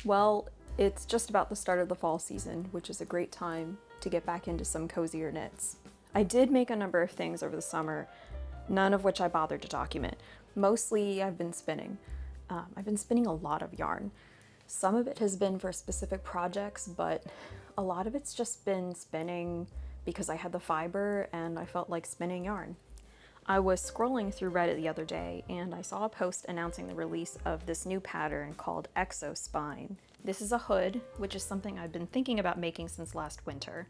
Well, it's just about the start of the fall season, which is a great time to get back into some cozier knits. I did make a number of things over the summer, none of which I bothered to document. Mostly I've been spinning. I've been spinning a lot of yarn. Some of it has been for specific projects, but a lot of it's just been spinning because I had the fiber and I felt like spinning yarn. I was scrolling through Reddit the other day and I saw a post announcing the release of this new pattern called Exospine. This is a hood, which is something I've been thinking about making since last winter.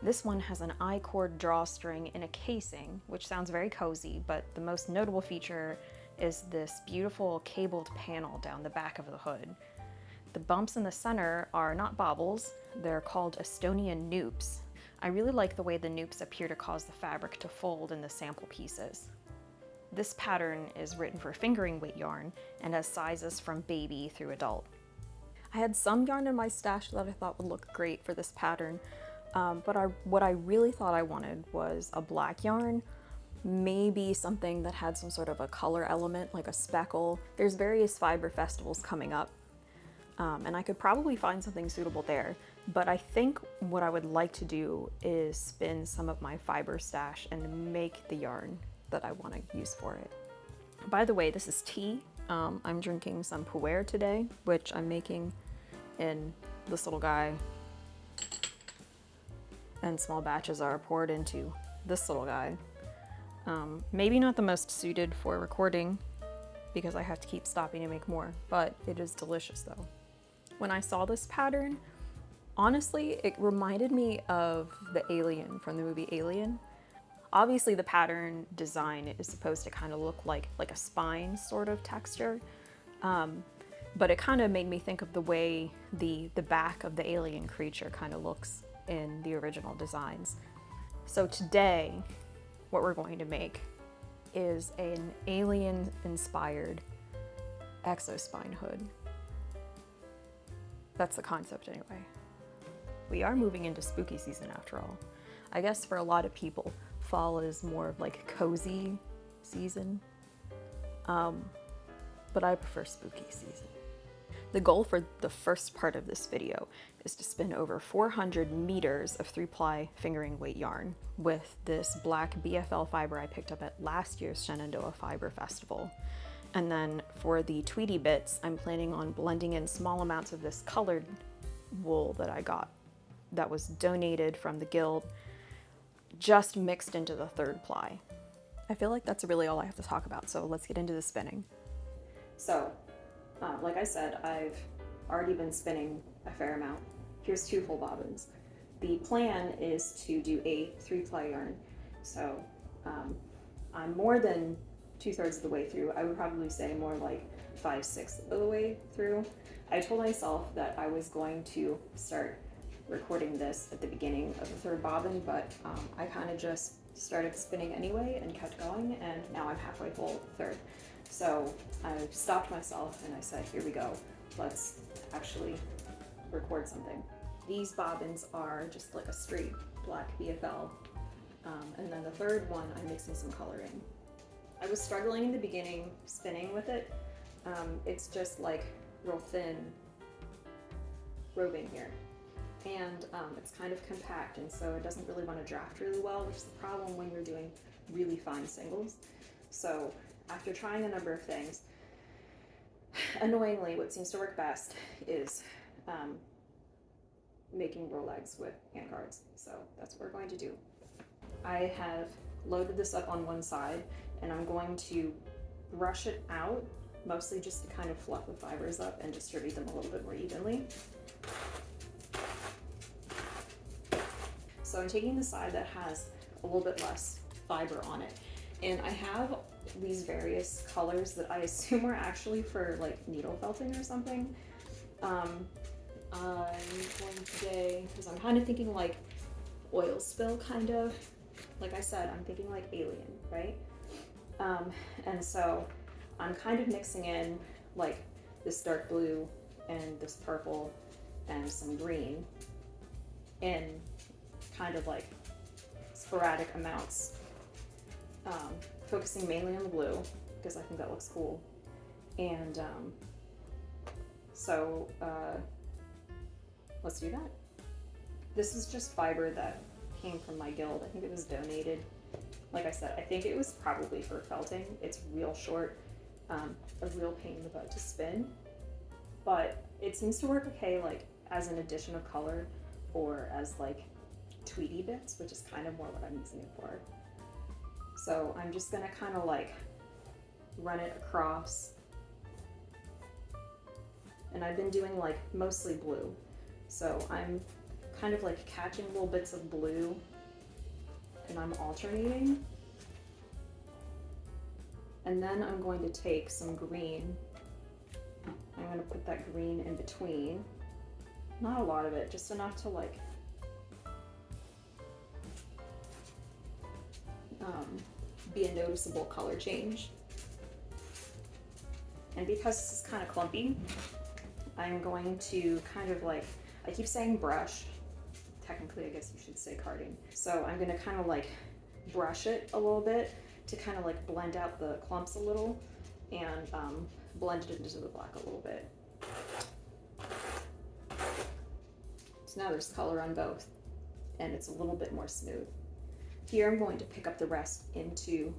This one has an I-cord drawstring in a casing, which sounds very cozy, but the most notable feature is this beautiful cabled panel down the back of the hood. The bumps in the center are not bobbles, they're called Estonian noops. I really like the way the noops appear to cause the fabric to fold in the sample pieces. This pattern is written for fingering weight yarn and has sizes from baby through adult. I had some yarn in my stash that I thought would look great for this pattern, but what I really thought I wanted was a black yarn, maybe something that had some sort of a color element like a speckle. There's various fiber festivals coming up, and I could probably find something suitable there. But I think what I would like to do is spin some of my fiber stash and make the yarn that I want to use for it. By the way, this is tea. I'm drinking some pu'er today, which I'm making in this little guy. And small batches are poured into this little guy. Maybe not the most suited for recording because I have to keep stopping to make more, but it is delicious though. When I saw this pattern, honestly, it reminded me of the alien from the movie Alien. Obviously the pattern design is supposed to kind of look like a spine sort of texture, but it kind of made me think of the way the back of the alien creature kind of looks in the original designs. So today, what we're going to make is an alien-inspired Exospine hood. That's the concept anyway. We are moving into spooky season after all. I guess for a lot of people, fall is more of like cozy season, but I prefer spooky season. The goal for the first part of this video is to spin over 400 meters of 3-ply fingering weight yarn with this black BFL fiber I picked up at last year's Shenandoah Fiber Festival. And then for the Tweety bits, I'm planning on blending in small amounts of this colored wool that I got that was donated from the guild, just mixed into the 3rd ply. I feel like that's really all I have to talk about, so let's get into the spinning. So, like I said, I've already been spinning a fair amount. Here's 2 full bobbins. The plan is to do a 3-ply yarn, so I'm more than 2/3 of the way through. I would probably say more like 5/6 of the way through. I told myself that I was going to start recording this at the beginning of the 3rd bobbin, but I kind of just started spinning anyway and kept going, and now I'm halfway full 3rd. So I stopped myself and I said, here we go, let's actually record something. These bobbins are just like a straight black BFL, and then the 3rd one I'm mixing some color in. I was struggling in the beginning spinning with it. It's just like real thin roving here, and it's kind of compact, and so it doesn't really want to draft really well, which is the problem when you're doing really fine singles. So after trying a number of things, annoyingly, what seems to work best is making roll legs with hand guards. So that's what we're going to do. I have loaded this up on one side, and I'm going to brush it out, mostly just to kind of fluff the fibers up and distribute them a little bit more evenly. So I'm taking the side that has a little bit less fiber on it, and I have these various colors that I assume are actually for like needle felting or something. I'm going today because I'm kind of thinking like oil spill, kind of. Like I said, I'm thinking like Alien, right? And so I'm kind of mixing in like this dark blue and this purple and some green in kind of like sporadic amounts, focusing mainly on the blue because I think that looks cool, and So let's do that. This is just fiber that came from my guild. I think it was donated. Like I said, I think it was probably for felting. It's real short, a real pain in the butt to spin, but it seems to work okay, like as an addition of color or as like tweedy bits, which is kind of more what I'm using it for. So I'm just gonna kind of like run it across, and I've been doing like mostly blue. So I'm kind of like catching little bits of blue and I'm alternating. And then I'm going to take some green. I'm going to put that green in between. Not a lot of it, just enough to like be a noticeable color change. And because this is kind of clumpy, I'm going to kind of like, I keep saying brush. Technically, I guess you should say carding. So I'm gonna kind of like brush it a little bit to kind of like blend out the clumps a little and blend it into the black a little bit. So now there's color on both and it's a little bit more smooth. Here I'm going to pick up the rest into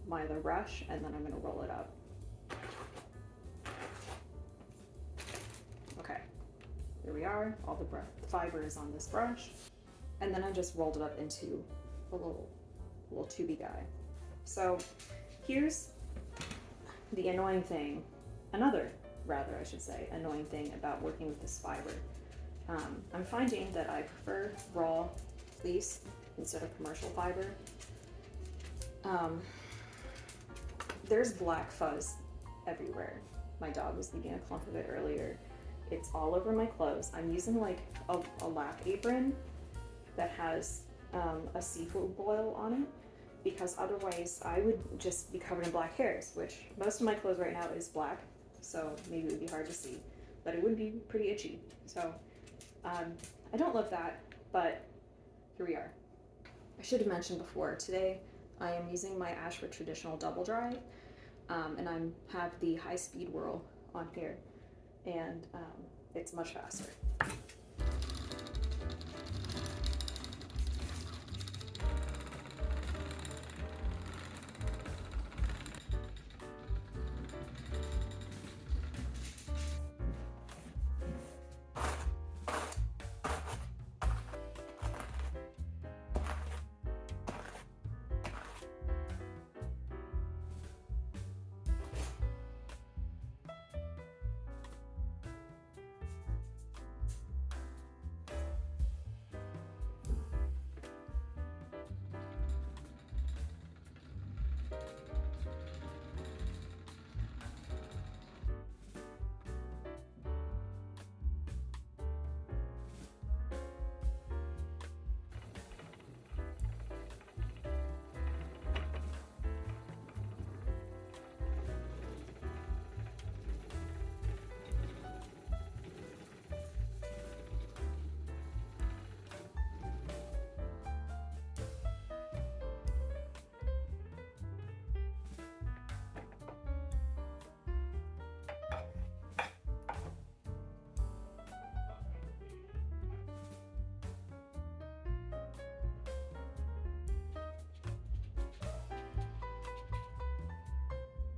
my other brush and then I'm gonna roll it up. Okay, there we are. All the fiber is on this brush. And then I just rolled it up into a little tubey guy. So here's the annoying thing, another annoying thing about working with this fiber. I'm finding that I prefer raw fleece instead of commercial fiber. There's black fuzz everywhere. My dog was eating a clump of it earlier. It's all over my clothes. I'm using like a lap apron that has a seafood boil on it, because otherwise I would just be covered in black hairs, which most of my clothes right now is black, so maybe it would be hard to see, but it would be pretty itchy. So I don't love that, but here we are. I should have mentioned before, today I am using my Ashford Traditional Double Drive, and I have the high speed whirl on here, and it's much faster.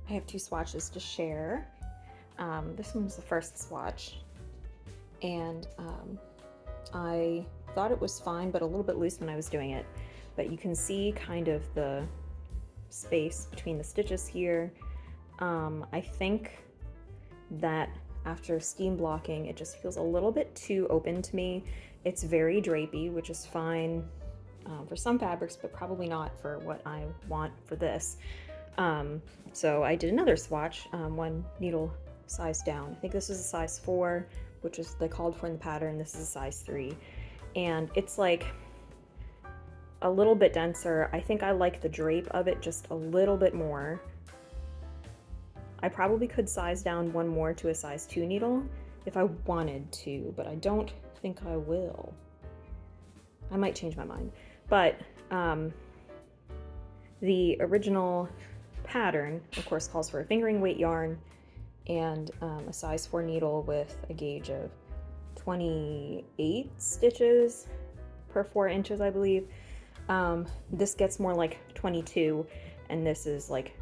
I have two swatches to share. This one's the first swatch, and I thought it was fine, but a little bit loose when I was doing it. But you can see kind of the space between the stitches here. I think that after steam blocking, it just feels a little bit too open to me. It's very drapey, which is fine for some fabrics, but probably not for what I want for this. So I did another swatch, one needle size down. I think this is a size 4, which is they called for in the pattern. This is a size 3, and it's like a little bit denser. I think I like the drape of it just a little bit more. I probably could size down one more to a size 2 needle if I wanted to, but I don't think I will. I might change my mind, but the original pattern, of course, calls for a fingering weight yarn and a size 4 needle with a gauge of 28 stitches per 4 inches, I believe. This gets more like 22, and this is like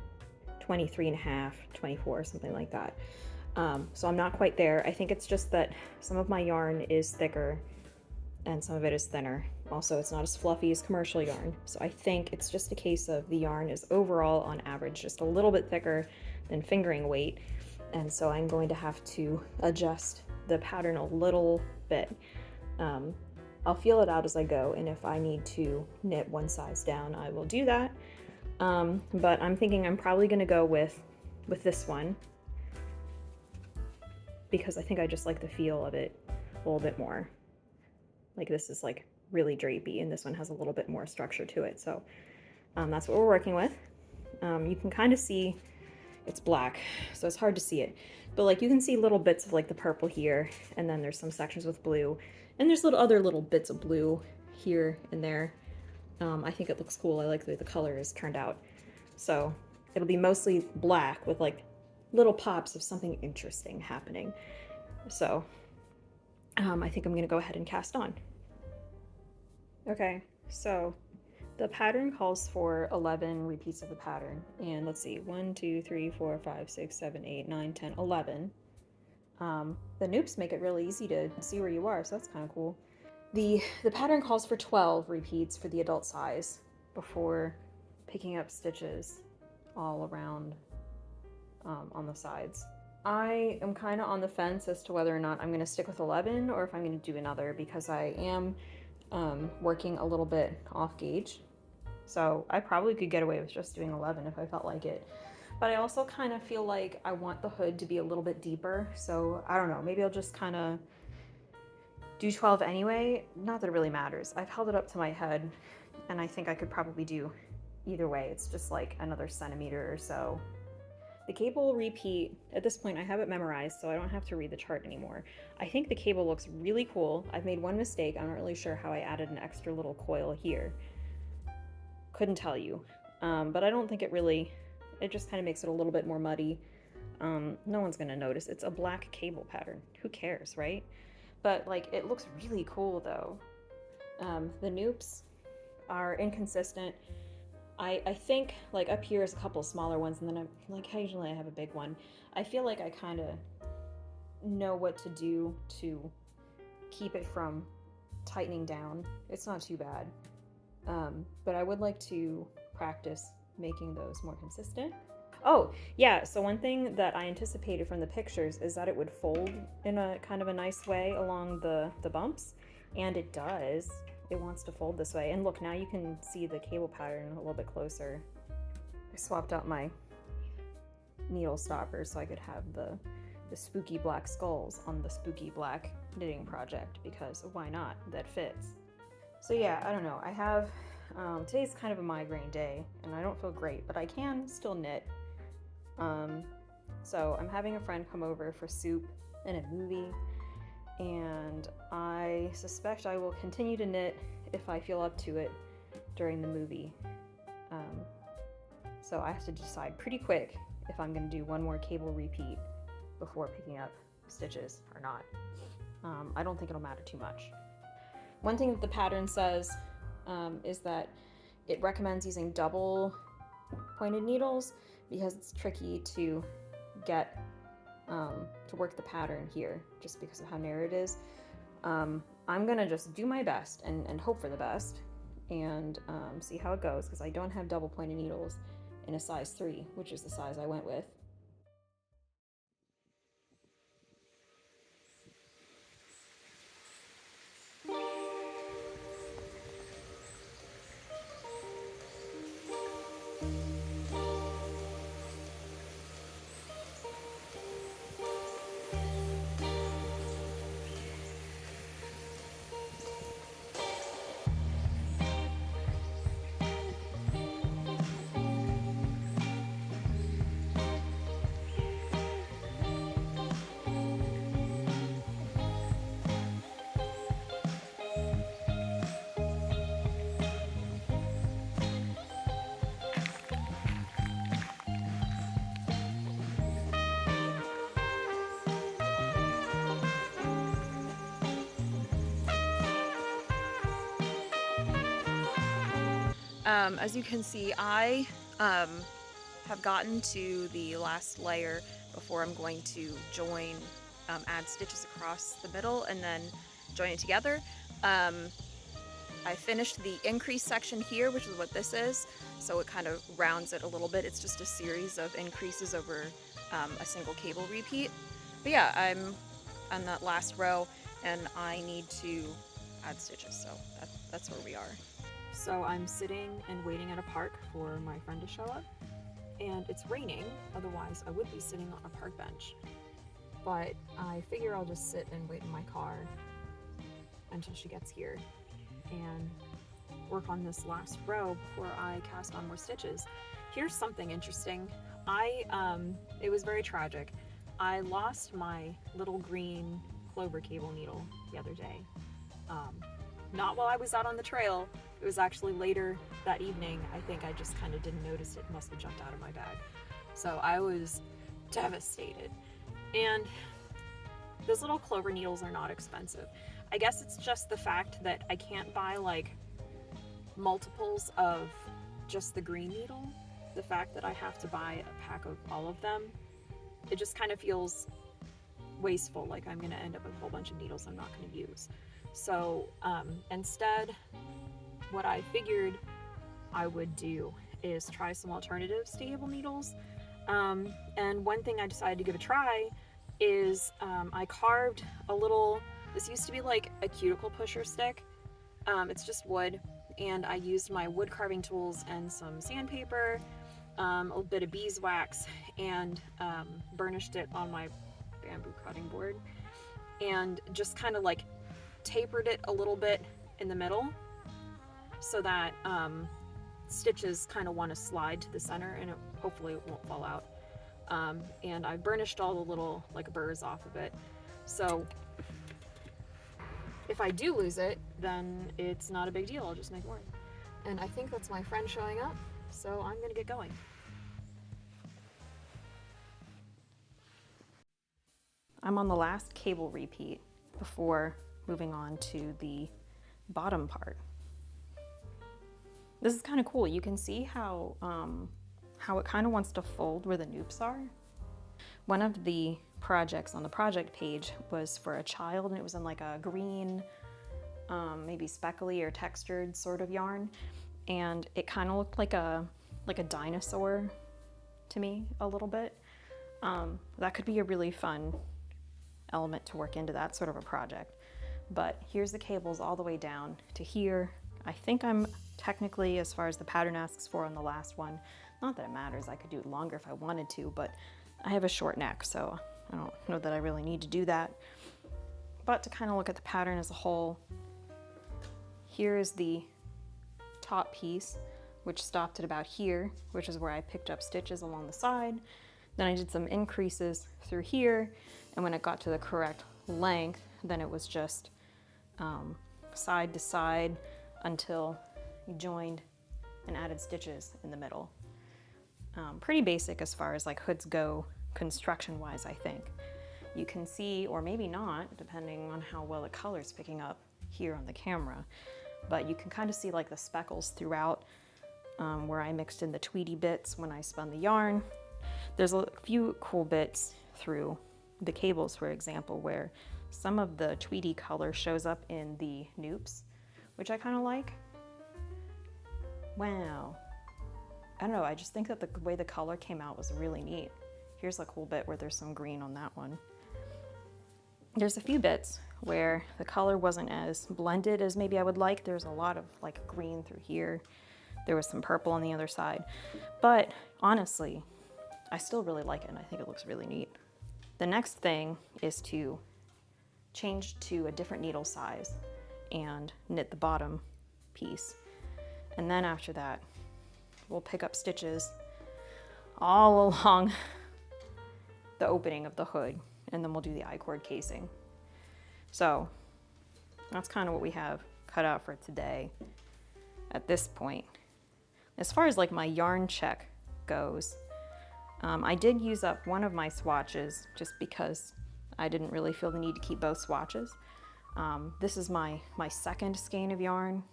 23 and a half, 24, something like that. So I'm not quite there. I think it's just that some of my yarn is thicker and some of it is thinner. Also, it's not as fluffy as commercial yarn. So I think it's just a case of the yarn is overall on average just a little bit thicker than fingering weight. And so I'm going to have to adjust the pattern a little bit. I'll feel it out as I go, and if I need to knit one size down, I will do that. But I'm thinking I'm probably gonna go with this one, because I think I just like the feel of it a little bit more. Like, this is like really drapey, and this one has a little bit more structure to it. So that's what we're working with. You can kind of see it's black, so it's hard to see it. But like, you can see little bits of like the purple here, and then there's some sections with blue, and there's other little bits of blue here and there. I think it looks cool. I like the way the color is turned out. So it'll be mostly black with like little pops of something interesting happening. So I think I'm gonna go ahead and cast on. Okay, so the pattern calls for 11 repeats of the pattern, and let's see, 1, 2, 3, 4, 5, 6, 7, 8, 9, 10, 11. The noops make it really easy to see where you are, so that's kind of cool. The pattern calls for 12 repeats for the adult size before picking up stitches all around on the sides. I am kind of on the fence as to whether or not I'm going to stick with 11 or if I'm going to do another, because I am working a little bit off gauge. So I probably could get away with just doing 11 if I felt like it. But I also kind of feel like I want the hood to be a little bit deeper. So I don't know, maybe I'll just kind of do 12 anyway. Not that it really matters. I've held it up to my head, and I think I could probably do either way. It's just like another centimeter or so. The cable repeat, at this point I have it memorized, so I don't have to read the chart anymore. I think the cable looks really cool. I've made one mistake. I'm not really sure how I added an extra little coil here. Couldn't tell you. But I don't think it just kind of makes it a little bit more muddy. No one's gonna notice. It's a black cable pattern. Who cares, right? But like, it looks really cool though. The noops are inconsistent. I think like up here is a couple smaller ones, and then I'm like, occasionally I have a big one. I feel like I kind of know what to do to keep it from tightening down. It's not too bad. But I would like to practice making those more consistent. Oh, yeah, so one thing that I anticipated from the pictures is that it would fold in a kind of a nice way along the bumps, and it does. It wants to fold this way. And look, now you can see the cable pattern a little bit closer. I swapped out my needle stopper so I could have the spooky black skulls on the spooky black knitting project, because why not? That fits. So yeah, I don't know. I have, today's kind of a migraine day, and I don't feel great, but I can still knit. So I'm having a friend come over for soup and a movie, and I suspect I will continue to knit if I feel up to it during the movie. So I have to decide pretty quick if I'm going to do one more cable repeat before picking up stitches or not. I don't think it'll matter too much. One thing that the pattern says is that it recommends using double pointed needles because it's tricky to get to work the pattern here just because of how narrow it is. I'm gonna just do my best and hope for the best and see how it goes, because I don't have double pointed needles in a size 3, which is the size I went with. As you can see, I have gotten to the last layer before I'm going to join, add stitches across the middle and then join it together. I finished the increase section here, which is what this is, so it kind of rounds it a little bit. It's just a series of increases over a single cable repeat. But yeah, I'm on that last row and I need to add stitches, so that's where we are. So I'm sitting and waiting at a park for my friend to show up, and it's raining, otherwise I would be sitting on a park bench. But I figure I'll just sit and wait in my car until she gets here and work on this last row before I cast on more stitches. Here's something interesting. It was very tragic. I lost my little green clover cable needle the other day. Not while I was out on the trail. It was actually later that evening. I think I just kind of didn't notice it. Must have jumped out of my bag. So I was devastated. And those little clover needles are not expensive. I guess it's just the fact that I can't buy like multiples of just the green needle. The fact that I have to buy a pack of all of them, it just kind of feels wasteful, like I'm gonna end up with a whole bunch of needles I'm not gonna use. So instead, what I figured I would do is try some alternatives to cable needles. And one thing I decided to give a try is I carved a little, this used to be like a cuticle pusher stick. It's just wood, and I used my wood carving tools and some sandpaper, a little bit of beeswax, and burnished it on my bamboo cutting board, and just kind of like tapered it a little bit in the middle so that stitches kind of want to slide to the center, and hopefully it won't fall out. And I burnished all the little like burrs off of it, so if I do lose it, then it's not a big deal. I'll just make more. And I think that's my friend showing up, so I'm gonna get going. I'm on the last cable repeat before moving on to the bottom part. This is kind of cool. You can see how it kind of wants to fold where the noops are. One of the projects on the project page was for a child, and it was in like a green, maybe speckly or textured sort of yarn, and it kind of looked like a dinosaur to me a little bit. That could be a really fun element to work into that sort of a project. But here's the cables all the way down to here. I think I'm technically, as far as the pattern asks for on the last one, not that it matters, I could do it longer if I wanted to, but I have a short neck, so I don't know that I really need to do that. But to kind of look at the pattern as a whole, here is the top piece, which stopped at about here, which is where I picked up stitches along the side. Then I did some increases through here, and when it got to the correct length, then it was just side to side until you joined and added stitches in the middle. Pretty basic as far as like hoods go construction wise, I think. You can see, or maybe not, depending on how well the color's picking up here on the camera, but you can kind of see like the speckles throughout where I mixed in the tweedy bits when I spun the yarn. There's a few cool bits through the cables, for example, where some of the tweedy color shows up in the noops, which I kind of like. Wow. I don't know, I just think that the way the color came out was really neat. Here's a cool bit where there's some green on that one. There's a few bits where the color wasn't as blended as maybe I would like. There's a lot of like green through here. There was some purple on the other side. But honestly, I still really like it, and I think it looks really neat. The next thing is to change to a different needle size and knit the bottom piece. And then after that, we'll pick up stitches all along the opening of the hood, and then we'll do the I-cord casing. So that's kind of what we have cut out for today at this point. As far as like my yarn check goes, I did use up one of my swatches just because I didn't really feel the need to keep both swatches. This is my second skein of yarn.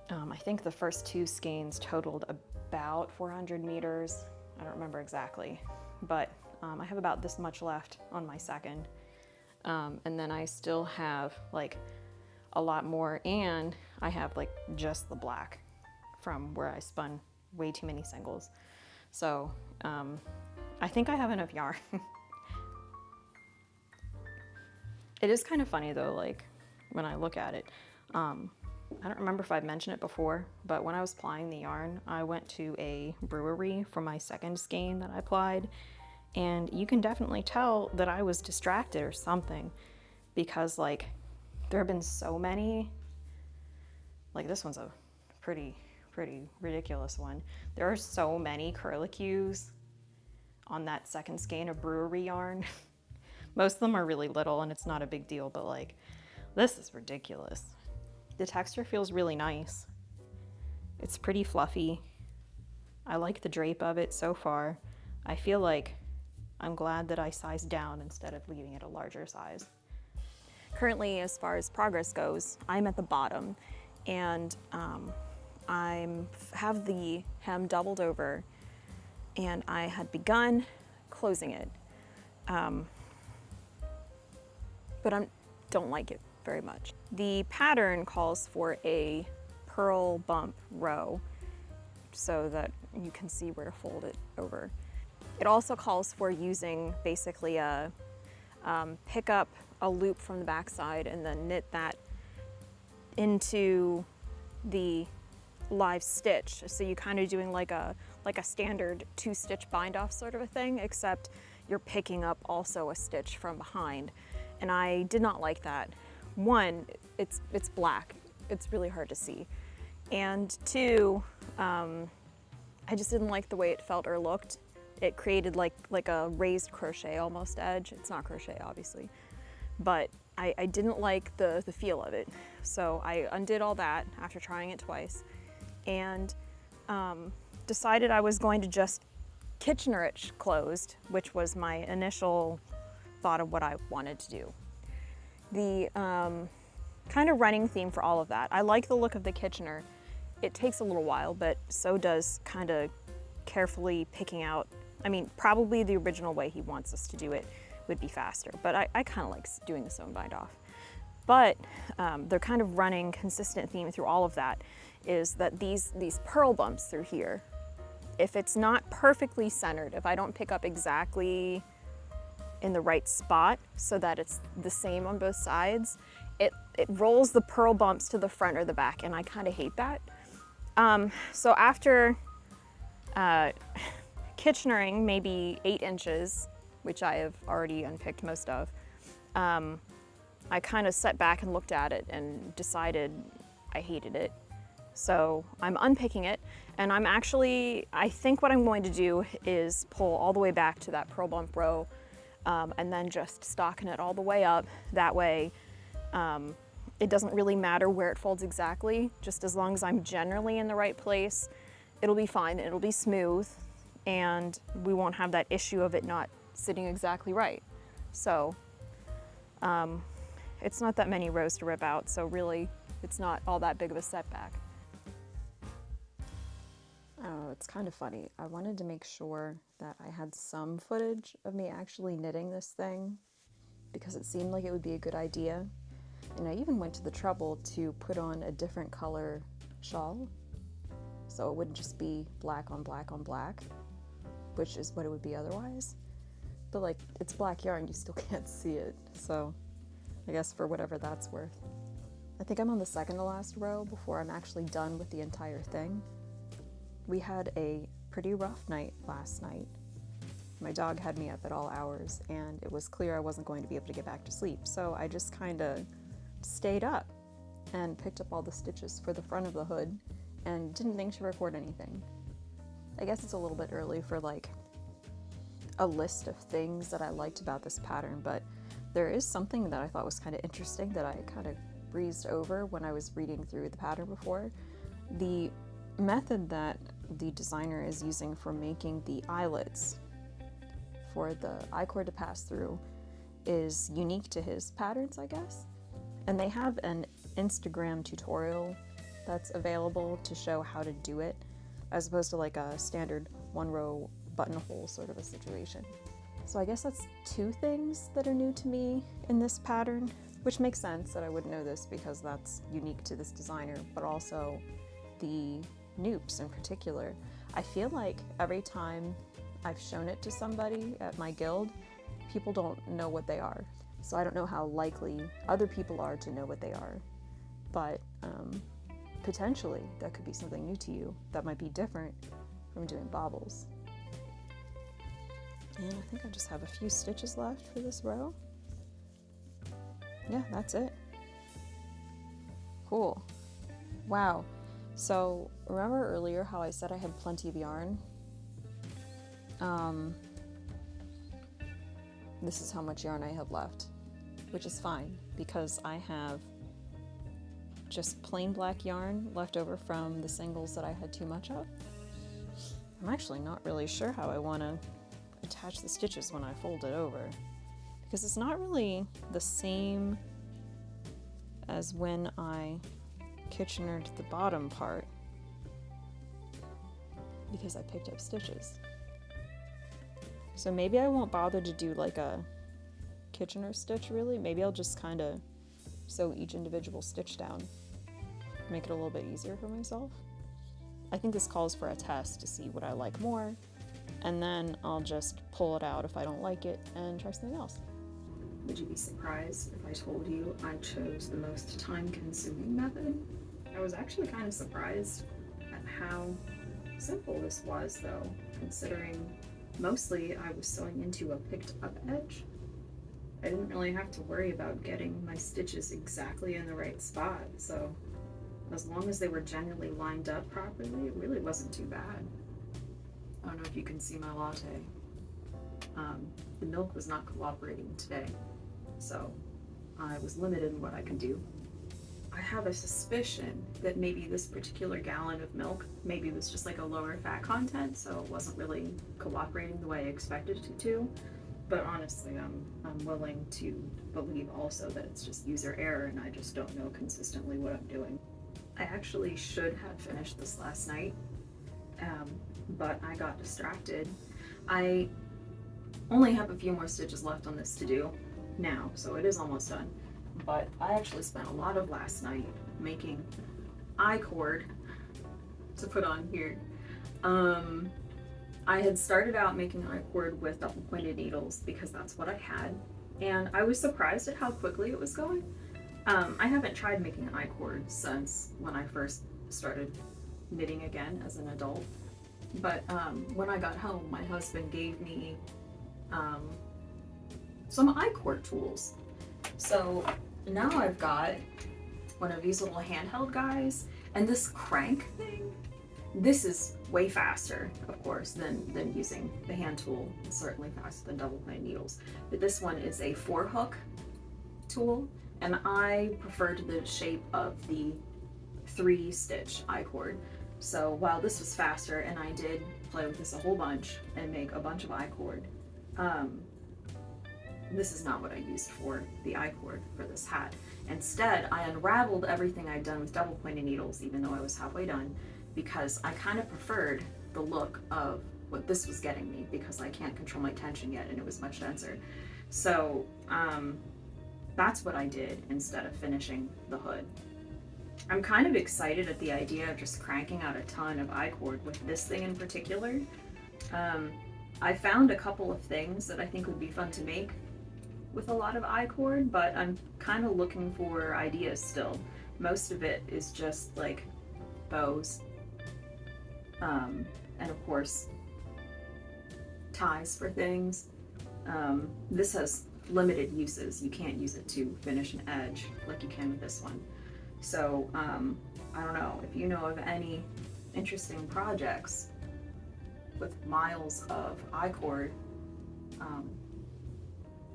I think the first 2 skeins totaled about 400 meters. I don't remember exactly, but I have about this much left on my second. And then I still have like a lot more, and I have like just the black from where I spun way too many singles. So I think I have enough yarn. It is kind of funny though, like when I look at it. I don't remember if I've mentioned it before, but when I was plying the yarn, I went to a brewery for my second skein that I plied, and you can definitely tell that I was distracted or something, because like there have been so many, like this one's a pretty ridiculous one. There are so many curlicues on that second skein of brewery yarn. Most of them are really little and it's not a big deal, but like this is ridiculous. The texture feels really nice. It's pretty fluffy. I like the drape of it so far. I feel like I'm glad that I sized down instead of leaving it a larger size. Currently, as far as progress goes, I'm at the bottom, and I have the hem doubled over, and I had begun closing it, but I don't like it very much. The pattern calls for a purl bump row so that you can see where to fold it over. It also calls for using basically a pick up a loop from the backside and then knit that into the live stitch. So you're kind of doing like a standard 2-stitch bind off sort of a thing, except you're picking up also a stitch from behind. And I did not like that. One, it's black. It's really hard to see. And 2, I just didn't like the way it felt or looked. It created like a raised crochet almost edge. It's not crochet, obviously, but I didn't like the feel of it. So I undid all that after trying it twice, and decided I was going to just Kitchener it closed, which was my initial thought of what I wanted to do. The kind of running theme for all of that, I like the look of the Kitchener. It takes a little while, but so does kind of carefully picking out, I mean, probably the original way he wants us to do it would be faster, but I kind of like doing the sewn bind off. But they're kind of running consistent theme through all of that is that these purl bumps through here, if it's not perfectly centered, if I don't pick up exactly in the right spot so that it's the same on both sides, it rolls the purl bumps to the front or the back, and I kind of hate that. So after Kitchenering maybe 8 inches, which I have already unpicked most of, I kind of sat back and looked at it and decided I hated it. So I'm unpicking it, and I think what I'm going to do is pull all the way back to that purl bump row, and then just stocking it all the way up. That way, it doesn't really matter where it folds exactly, just as long as I'm generally in the right place, it'll be fine, it'll be smooth, and we won't have that issue of it not sitting exactly right. So it's not that many rows to rip out, so really it's not all that big of a setback. Oh, it's kind of funny. I wanted to make sure that I had some footage of me actually knitting this thing because it seemed like it would be a good idea. And I even went to the trouble to put on a different color shawl so it wouldn't just be black on black on black, which is what it would be otherwise. But like, it's black yarn, you still can't see it, so I guess for whatever that's worth. I think I'm on the second to last row before I'm actually done with the entire thing. We had a pretty rough night last night. My dog had me up at all hours, and it was clear I wasn't going to be able to get back to sleep, so I just kind of stayed up and picked up all the stitches for the front of the hood and didn't think to record anything. I guess it's a little bit early for like a list of things that I liked about this pattern, but there is something that I thought was kind of interesting that I kind of breezed over when I was reading through the pattern before. The method that the designer is using for making the eyelets for the I-cord to pass through is unique to his patterns, I guess. And they have an Instagram tutorial that's available to show how to do it, as opposed to like a standard one row buttonhole sort of a situation. So I guess that's two things that are new to me in this pattern, which makes sense that I would know this because that's unique to this designer, but also the noobs in particular. I feel like every time I've shown it to somebody at my guild, people don't know what they are. So I don't know how likely other people are to know what they are, but potentially that could be something new to you that might be different from doing baubles. And I think I just have a few stitches left for this row. Yeah, that's it. Cool. Wow. So remember earlier how I said I had plenty of yarn? This is how much yarn I have left, which is fine because I have just plain black yarn left over from the singles that I had too much of. I'm actually not really sure how I want to attach the stitches when I fold it over, because it's not really the same as when I Kitchenered the bottom part because I picked up stitches. So maybe I won't bother to do like a Kitchener stitch really. Maybe I'll just kind of sew each individual stitch down, make it a little bit easier for myself. I think this calls for a test to see what I like more, and then I'll just pull it out if I don't like it and try something else. Would you be surprised if I told you I chose the most time-consuming method? I was actually kind of surprised at how simple this was though, considering mostly I was sewing into a picked up edge. I didn't really have to worry about getting my stitches exactly in the right spot, so as long as they were generally lined up properly, it really wasn't too bad. I don't know if you can see my latte. The milk was not cooperating today, so I was limited in what I could do. I have a suspicion that maybe this particular gallon of milk maybe was just like a lower fat content, so it wasn't really cooperating the way I expected it to. But honestly, I'm willing to believe also that it's just user error and I just don't know consistently what I'm doing. I actually should have finished this last night, but I got distracted. I only have a few more stitches left on this to do now, so it is almost done. But I actually spent a lot of last night making I-cord to put on here. I had started out making I-cord with double pointed needles because that's what I had, and I was surprised at how quickly it was going. I haven't tried making I-cord since when I first started knitting again as an adult, but when I got home, my husband gave me some I-cord tools. So now I've got one of these little handheld guys, and this crank thing, this is way faster, of course, than using the hand tool. It's certainly faster than double pointed needles. But this one is a 4-hook tool, and I preferred the shape of the 3-stitch I-cord. So while this was faster, and I did play with this a whole bunch and make a bunch of I-cord, this is not what I used for the I-cord for this hat. Instead, I unraveled everything I'd done with double pointed needles, even though I was halfway done, because I kind of preferred the look of what this was getting me, because I can't control my tension yet and it was much denser. So that's what I did instead of finishing the hood. I'm kind of excited at the idea of just cranking out a ton of I-cord with this thing in particular. I found a couple of things that I think would be fun to make with a lot of I-cord, but I'm kind of looking for ideas still. Most of it is just like bows, and of course ties for things. This has limited uses. You can't use it to finish an edge like you can with this one. So I don't know if you know of any interesting projects with miles of I-cord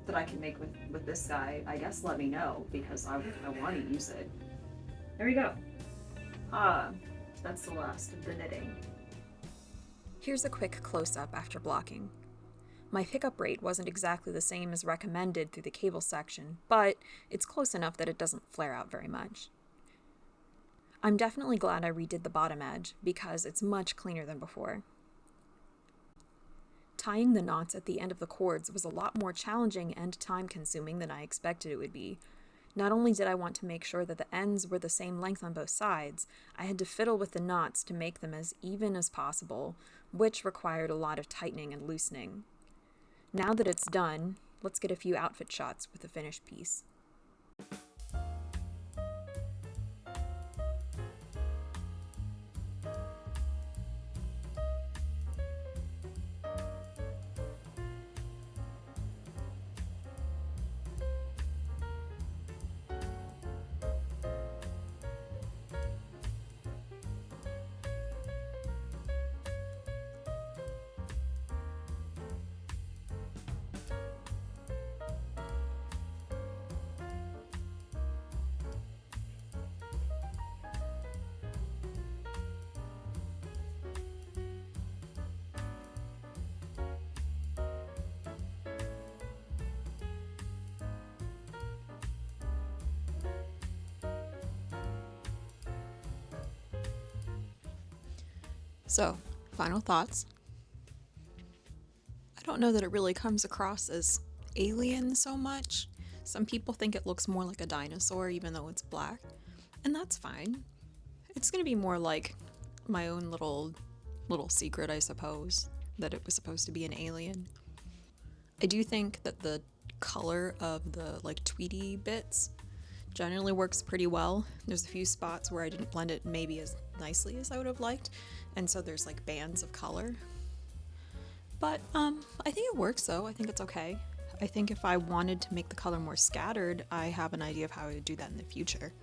that I can make with this guy. I guess let me know, because I want to use it. There we go. That's the last of the knitting. Here's a quick close-up after blocking. My pickup rate wasn't exactly the same as recommended through the cable section, but it's close enough that it doesn't flare out very much. I'm definitely glad I redid the bottom edge because it's much cleaner than before. Tying the knots at the end of the cords was a lot more challenging and time-consuming than I expected it would be. Not only did I want to make sure that the ends were the same length on both sides, I had to fiddle with the knots to make them as even as possible, which required a lot of tightening and loosening. Now that it's done, let's get a few outfit shots with the finished piece. So, final thoughts. I don't know that it really comes across as alien so much. Some people think it looks more like a dinosaur even though it's black, and that's fine. It's gonna be more like my own little secret, I suppose, that it was supposed to be an alien. I do think that the color of the like tweedy bits generally works pretty well. There's a few spots where I didn't blend it maybe as nicely as I would have liked, and so there's like bands of color. But I think it works though. I think it's okay. I think if I wanted to make the color more scattered, I have an idea of how I would do that in the future.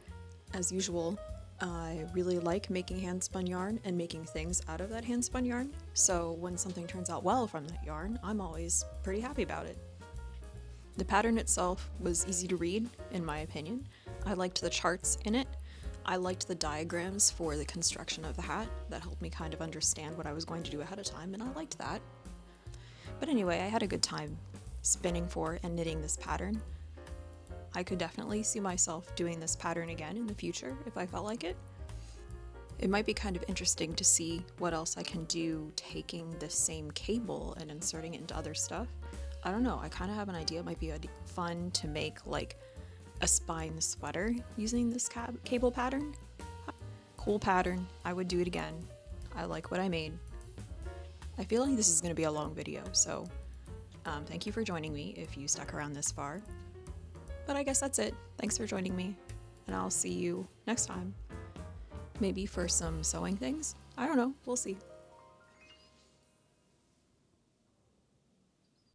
As usual, I really like making handspun yarn and making things out of that handspun yarn, so when something turns out well from that yarn, I'm always pretty happy about it. The pattern itself was easy to read, in my opinion. I liked the charts in it. I liked the diagrams for the construction of the hat. That helped me kind of understand what I was going to do ahead of time, and I liked that. But anyway, I had a good time spinning for and knitting this pattern. I could definitely see myself doing this pattern again in the future if I felt like it. It might be kind of interesting to see what else I can do taking this same cable and inserting it into other stuff. I don't know, I kind of have an idea. It might be fun to make like a spine sweater using this cable pattern. Cool pattern. I would do it again. I like what I made. I feel like this is going to be a long video, so thank you for joining me if you stuck around this far. But I guess that's it. Thanks for joining me, and I'll see you next time. Maybe for some sewing things? I don't know. We'll see.